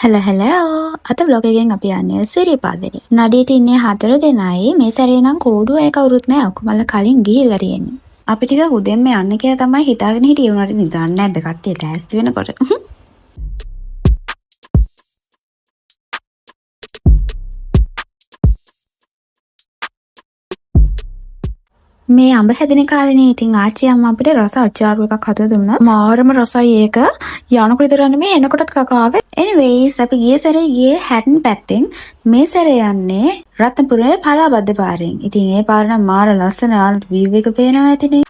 Hello hello. අද vlog එකෙන් අපි යන්නේ සිරිපාදෙනි. නඩේට ඉන්නේ 4 දෙනයි. මේ සැරේ නම් කෝඩු එක කවුරුත් නැහැ. ඔක්කොමලා කලින් ගිහිල්ලා තියෙන්නේ. අපි ටික උදෙන්ම යන්න කියලා තමයි හිතාගෙන හිටියේ. උනාට නිදාන්නේ නැද්ද කට්ටිය ලෑස්ති වෙනකොට. මේ අඹ හැදෙන කාලේනේ ඉතින් ආච්චි අම්මා අපිට රස අච්චාරු එකක් හදලා දුන්නා. මාරම රසයි ඒක. යනකොට විතර නෙමෙයි එනකොටත් කකාවේ. Anyways අපි ගිය සැරේ ගියේ හැටන් පැත්තෙන්. මේ සැරේ යන්නේ රත්නපුරේ පලාබද්ද පාරෙන්. ඉතින් ඒ පාර නම් මාර ලස්සන view එක පේනවා ඇතිනේ.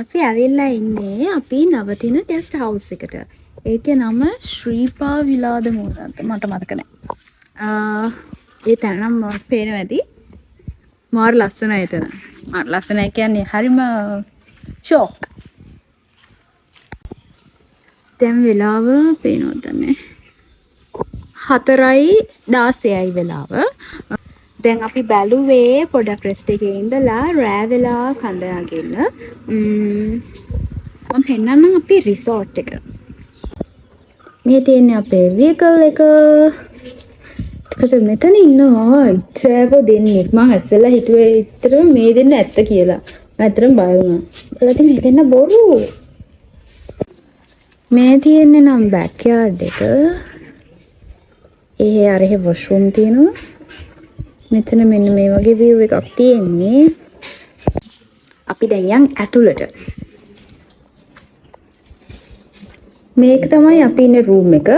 අපි ඇවිල්ලා ඉන්නේ අපි නවතින ගෙස්ට් හවුස් එකට. ඒකේ නම ශ්‍රීපා විලාද මෝරන්ත මට මතක නැහැ. ඒ තැන නම් පේනවා ඇති. මාර ලස්සනයි එතන. මාර ලස්සනයි කියන්නේ හරිම ෂොක්. දැන් වෙලාව පේනවද මේ 4:16යි වෙලාව. දැන් අපි බැලුවේ පොඩක් රෙස්ට් එකේ ඉඳලා රෑ වෙලා කඳ නගින්න. මම පෙන්නන්නම් අපි රිසෝට් එක. මේ තියෙන්නේ අපේ vehicle එක. ඒකට මෙතන ඉන්නවා ඉතේව දෙන්නේ. මම ඇස්සලා හිතුවේ ඉතර මේ දෙන්න ඇත්ත කියලා. මම ඇත්තටම බය වුණා. ඒලා මේ දෙන්න බොරු. මේ තියෙන්නේ නම් බෑක්යාඩ් එක. අර වොෂ්රූම් තියෙනවා. මෙතන මෙන්න මේ වගේ view එකක් තියෙන්නේ. අපි දැන් යන් ඇතුළට. මේක තමයි අපි ඉන්න room එක.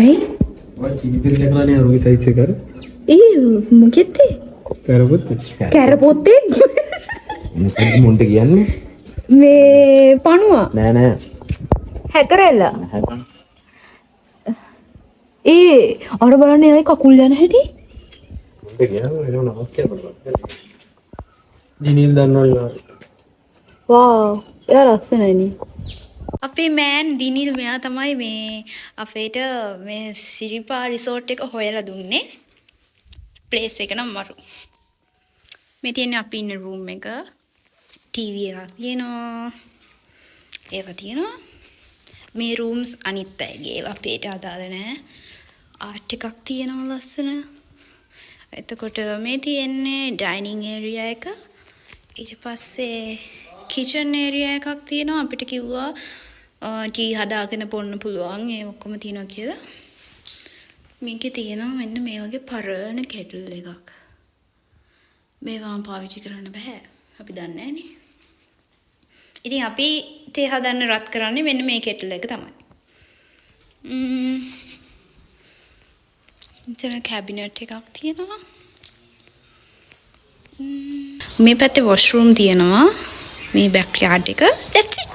ඇයි? ඔය චීවිතේ දැකලා නේ රුයි සයිස් එක කර. මොකෙද්ද? කැරපොත්තේ. කැරපොත්තේ? මොන්ට කියන්නේ? මේ පණුවා. නෑ. හැකරෙල්ල. අර බලන්නේ අය කකුල් යන හැටි. මොන්ට කියන්නේ වෙනව නමක් කියලා. දිනිල් දන්නවා. වාව්. එයා ලස්සනයිනේ. අපේ මෑන් දිනිල් මෙයා තමයි මේ අපේට මේ සිරිපා රිසෝට් එක හොයලා දුන්නේ. ප්ලේස් එක නම් මරු. මේ තියෙන්නේ අපි ඉන්න රූම් එක. ටීවී එකක් තියෙනවා. ඒවා තියෙනවා. මේ රූම්ස් අනිත් අයගේ ඒවා අපේට අදාළ නැහැ. ආර්ට් එකක් තියෙනවා ලස්සන. එතකොට මේ තියෙන්නේ ඩයිනින් ඒරියා එක. ඊට පස්සේ කිචන් ඒරියා එකක් තියෙනවා. අපිට කිව්වා ටී හදාගෙන බොන්න පුළුවන්. ඒ ඔක්කොම තියෙනවා කියලා. මේකේ තියෙනවා මෙන්න මේ වගේ පරණ කෙටල් එකක්. මේවා පාවිච්චි කරන්න බෑ. අපි දන්නේ නැහනේ. ඉතින් අපි තේ හදන්න රත් කරන්නේ මෙන්න මේ කෙටල් එක තමයි. ඉතින් කැබිනට් එකක් තියෙනවා. මේ පැත්තේ වොෂ්රූම් තියෙනවා. මේ බෑක්යාඩ් එක. That's it.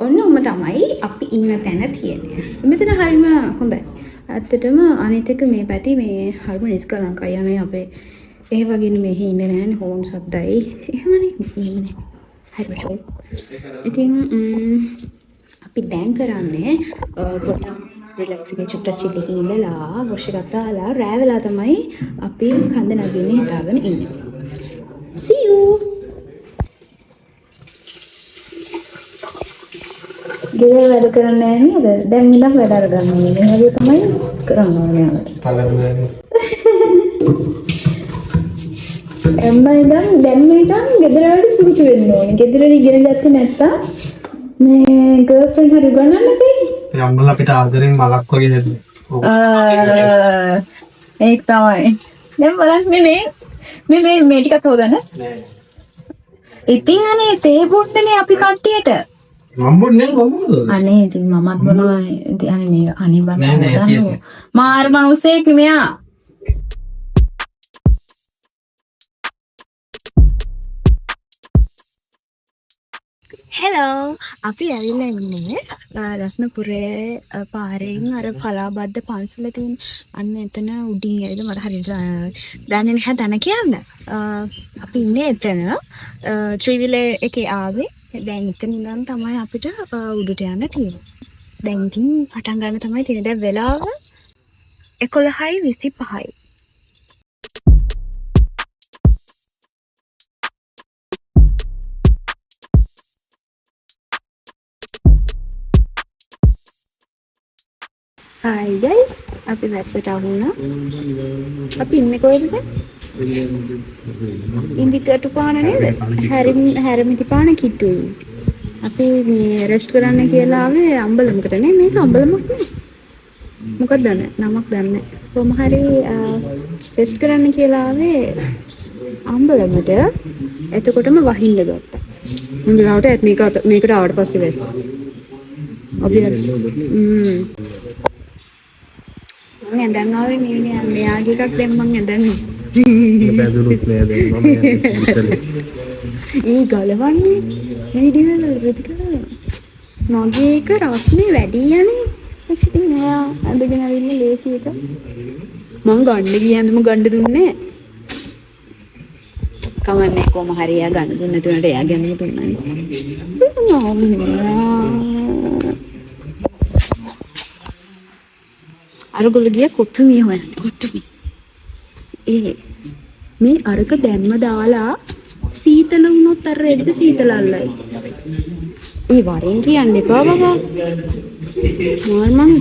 ඔන්නම තමයි අපි ඉන්න තැන තියෙන්නේ. මෙතන හරිම හොඳයි. ඇත්තටම අනිත් එක මේ පැති මේ හරිම නිස්කලංකයි. අනේ අපේ ඒ වගේ මෙහි ඉන්නේ නැහැ හෝන් සද්දයි. එහෙමනේ. හරිම ෂෝක්. ඉතින් අපි දැන් කරන්නේ පොඩ්ඩක් රිලැක්ස් එකේ චුට්ටක් චිල් එකකින් ඉඳලා වොෂ් එකක් දාලා රෑ වෙලා තමයි අපි කඳ නගින්න හිතාගෙන ඉන්නේ. See you. ගේ වැඩ කරන්නේ නැහැ නේද? දැන් ඉඳන් වැඩ අරගන්න ඕනේ. මේ වගේ තමයි කරන්න ඕනේ යාළුවා. දැන් මේ ඉඳන් ගෙදර වලට පුරුදු වෙන්න ඕනේ. ගෙදර ඉගෙන ගත්තේ නැත්තම් මේ ගර්ල්ෆ්‍රෙන්ඩ් හරි ගන්නන්න බෑ. ඒ අම්මලා අපිට ආදරෙන් මලක් වගේ දෙන්නේ. ඒක තමයි. දැන් බලන්න මේ ටිකක් හොදන්න. නෑ. ඉතින් අනේ සේබුට්ටනේ අපි කට්ටියට. අනේ ඉතින් මමත් බොනවා. ඉතින් අනේ බන්න. මාර මනුස්සයෙක් මෙයා. හෙලෝ අපි ඇවිල්ලා ඉන්නේ රස්නපුරේ පාරෙන් අර පලාබද්ද පන්සල තියෙන අන්න එතන උඩින් ඇවිල්ලා මට හරියට දන්නේ නැහැ තන කියන්න. අපි ඉන්නේ එතන ත්‍රිවිලර් එකේ ආවේ. දැන් එතන ඉඳන් තමයි අපිට උඩට යන්න තියෙන්නේ. දැන් ඉතින් පටන් ගන්න තමයි තියෙන්නේ. දැන් වෙලාව 11:25යි. Hi guys, අපි වැස්සට ආවුණා. අපි ඉන්නේ කොහෙද? ඉන්දිකටු පාන නේද? හැරමිටි පාන කිට්ටුයි. අපි මේ රෙස්ට් කරන්න කියලා ආවේ අම්බලමකට නේ. මේක අම්බලමක් නේ. මොකක්ද දන්නේ? නමක් දන්නේ. කොහොම හරි රෙස්ට් කරන්න කියලා ආවේ අම්බලමට. එතකොටම වහින්න ගත්තා. මුන්දලාවට මේකට ආවට පස්සේ වැස්සා. අපි මම ඇඳන් ආවේ මෙයාගේ එකක් දැන් මම ඇඳන් බැඳුනුත් නෑ දැන් මම ඒ ගලවන්නේ වීඩියෝ වල රෙදි කරලා මගේ එක රස්නේ වැඩි යන්නේ ඉතින් මෙයා ඇඳගෙන ආවිල්ලා ලේසි එක මම ගන්න ගියන්දම ගන්න දුන්නේ කමන්නේ කොහම හරි එයා ගන්න දුන්න තුනට එයා ගන්න දුන්නානේ අරගොල්ලෝ ගියා කොතුමිය හොයන්න කොතුමිය. මේ අරක දැම්ම දාලා සීතල වුණොත් අර රෙද්ද සීතල අල්ලයි. ඒ වරෙන් කියන්න එපා බබා. මම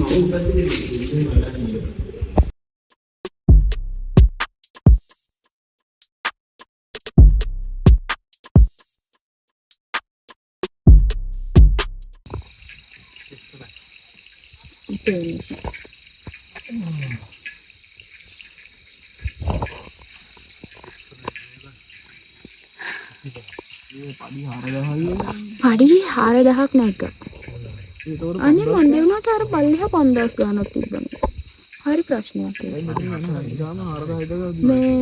පඩි 4000ක් නැග්ග. අනේ මොන්දේ උනාට අර පල්ලිහා 5000 ගානක් තිබ්බනේ. හරි ප්‍රශ්නයක් ඒක. මේ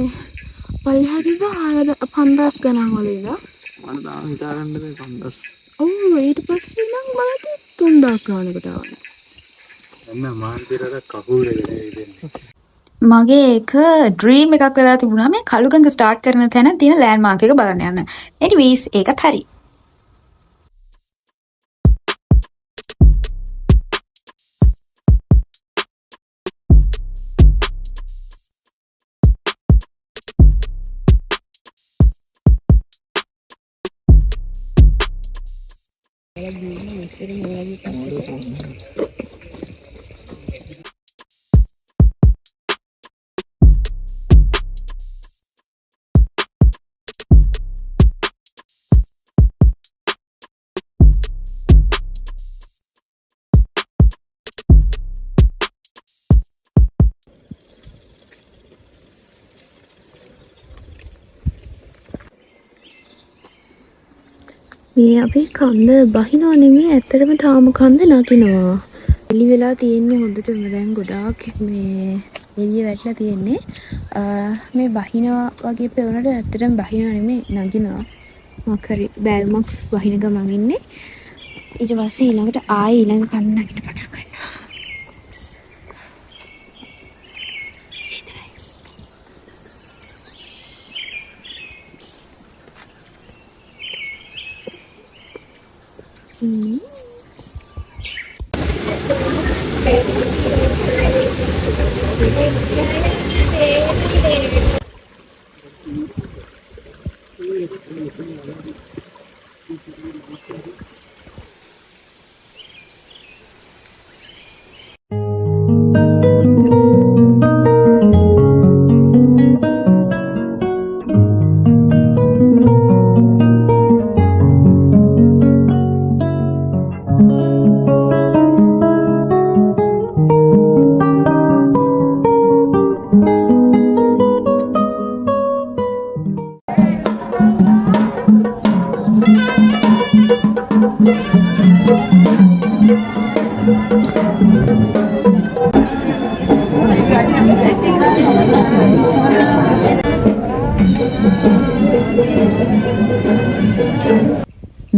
පල්ලිහා තිබ්බා 5000 ගණන් වල ඉඳලා මම දාන හිතා ගන්න බෑ 5000. ඔව් ඊට පස්සේ නම් බලද්දි 3000 ගානකට ආවා. එන්න මාන්තිරට කකුල් දෙක දෙන්නේ. මගේ එක ඩ්‍රීම් එකක් වෙලා තිබුණා මේ කළුගඟ ස්ටාර්ට් කරන තැන තියෙන ලෑන්ඩ්මාර්ක් එක බලන්න යන්න. එනිවේස් ඒකත් හරි. මේ අපි කන්ද බහිනව නෙමෙයි ඇත්තටම තාම කන්ද නගිනවා. එලි වෙලා තියෙන්නේ හොඳටම දැන් ගොඩාක් මේ එළිය වැටලා තියෙන්නේ. මේ බහිනවා වගේ පෙවුනට ඇත්තටම බහිනව නෙමෙයි නගිනවා. මොකරි බෑල්මක් වහින ගමන් ඉන්නේ. ඊට පස්සේ ඊළඟට ආයෙ ඊළඟ කන්ද නගින්න පටන් ගන්නවා.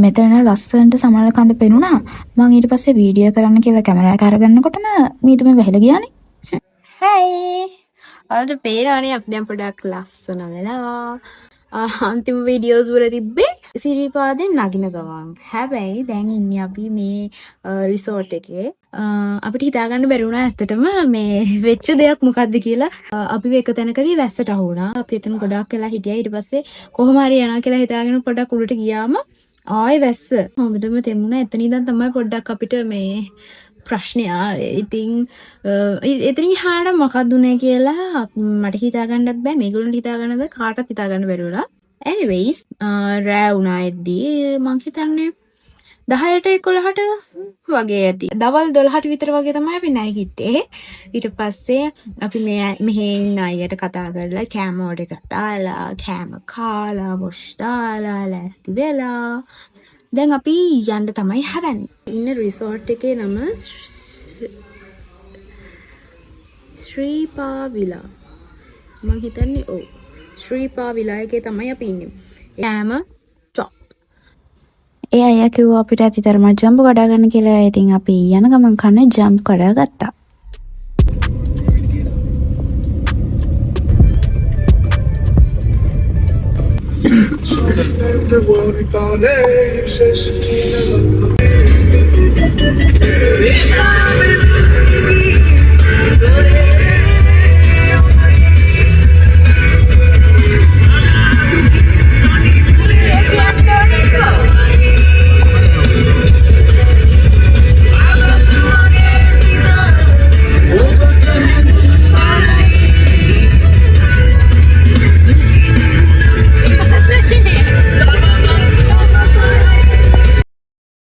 මෙතන ලස්සනට සමනල කඳ පෙනුණා. මම ඊට පස්සේ වීඩියෝ කරන්න කියලා කැමරා එක අරගන්නකොටම මීතුමේ වැහිලා ගියානේ. හයි. ඔයාලට පේනවනේ අපි දැන් පොඩක් ලස්සන වෙලා. අන්තිම වීඩියෝස් වල තිබ්බේ සිරිපාදෙන් නගින ගමන්. හැබැයි දැන් ඉන්නේ අපි මේ රිසෝට් එකේ. අපිට හිතාගන්න බැරි වුණා ඇත්තටම මේ වෙච්ච දෙයක් මොකද්ද කියලා. අපි එක තැනකදී වැස්සට අහු වුණා. අපි එතන ගොඩක් වෙලා හිටියා. ඊට පස්සේ කොහොම හරි යනවා කියලා හිතාගෙන පොඩක් උඩට ගියාම ආයෙ වැස්ස හොඳටම තෙමුණා. එතන ඉඳන් තමයි පොඩ්ඩක් අපිට මේ ප්‍රශ්නය. ඉතින් එතනින් හාට මොකක්ද උනේ කියලා මට හිතාගන්නත් බෑ. මේගොල්ලන්ට හිතාගන්න බෑ. කාටවත් හිතාගන්න බැරි වුණා. anyways රෑ වුණා එද්දී මං හිතන්නේ 10ට 11ට වගේ ඇති. දවල් 12ට විතර වගේ තමයි අපි නැගිට්ටේ. ඊට පස්සේ අපි මෙහෙ ඉන්න අයියට කතා කරලා කෑම ඕඩර් එකක් දාලා කෑම කාලා වොෂ් දාලා ලෑස්ති වෙලා දැන් අපි යන්න තමයි හදන්නේ. ඉන්න රිසෝට් එකේ නම ශ්‍රීපා විලා. මං හිතන්නේ ඔව් ශ්‍රීපා විලා එකේ තමයි අපි ඉන්නේ. කෑම ඒ අයියා කිව්වා අපිට ඇතිතරම ජම්බු කඩා ගන්න කියලා. ඉතින් අපි යන ගමන් කන්නේ ජම්බ් කඩා ගත්තා.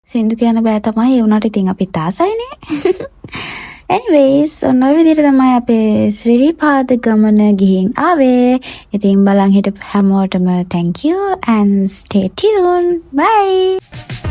සින්දු කියන්න බෑ තමයි. ඒ වුණාට ඉතින් අපි තාසයිනේ. anyways ඔන්න ඔය විදිහට තමයි අපේ ශ්‍රීපාද ගමන ගිහින් ආවේ. ඉතින් බලන් හිටපු හැමෝටම thank you and stay tuned. bye.